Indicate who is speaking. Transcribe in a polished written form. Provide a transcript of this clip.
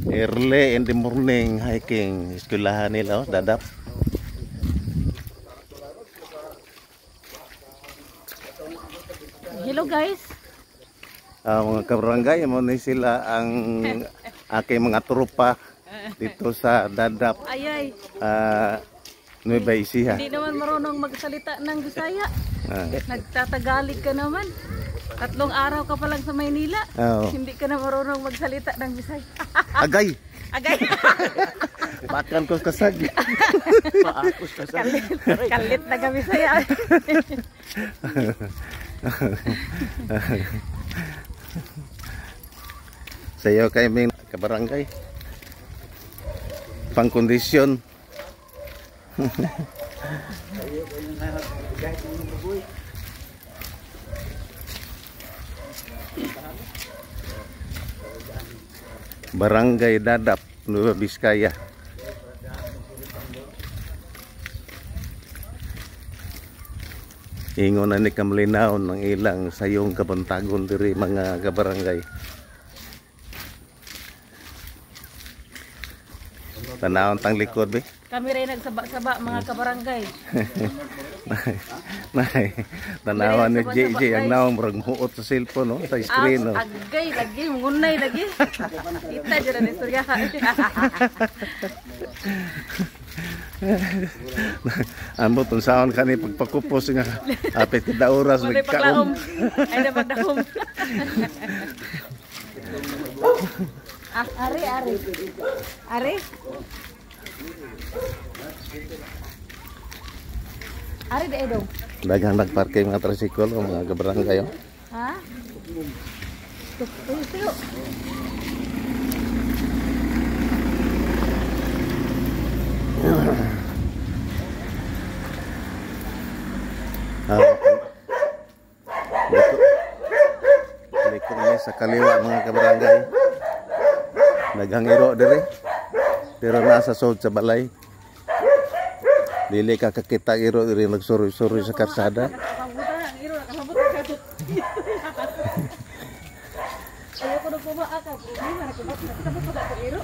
Speaker 1: Early in the morning hiking. Eskwelahan nila, Dadap.
Speaker 2: Hello guys.
Speaker 1: Mga kabarangay, mo ni sila ang aking mga trupa dito sa Dadap.
Speaker 2: Ayay.
Speaker 1: Nueva Ecija.
Speaker 2: Hindi naman marunong magsalita ng Bisaya. Nagtatagalog ka naman. 3 araw ka pa lang sa Maynila.
Speaker 1: Oh.
Speaker 2: Hindi ka na marunong magsalita ng Bisaya.
Speaker 1: Agay!
Speaker 2: Agay!
Speaker 1: Pakan ko kasag. Paakos kasag.
Speaker 2: Kalit na ka Bisaya.
Speaker 1: Sayo kay may kabarangay. Pangkondisyon. Barangay Dadap, Nueva Vizcaya. Ingon na ni Kamlinaw ng ilang sayong kabantagon diri mga kabarangay. Tanawon tang likod be.
Speaker 2: Kami rin nagsaba-saba mga kabarangay.
Speaker 1: Nay, tanawan ni JJ ang naong murag muot sa cellphone no, sa screen no.
Speaker 2: Agay lagi, mungunay lagi. Kita jud ang istorya.
Speaker 1: Ambot unsaon kani pagpakupos nga apit kada oras
Speaker 2: nagkaom. Ay na magdahom. Ari. Ari de edong.
Speaker 1: Daghang nagparking mga tricycle o mga kabarangay.
Speaker 2: Ha? Tuyo. Dito ni sa kaliwa mga kabarangay. Daghang iro diri. Pero nasa sod sa balay. Dili ka kakita iro diri nagsuri-suri sa karsada. Ayoko na pumaakag. Hindi na nakapagod ako iro.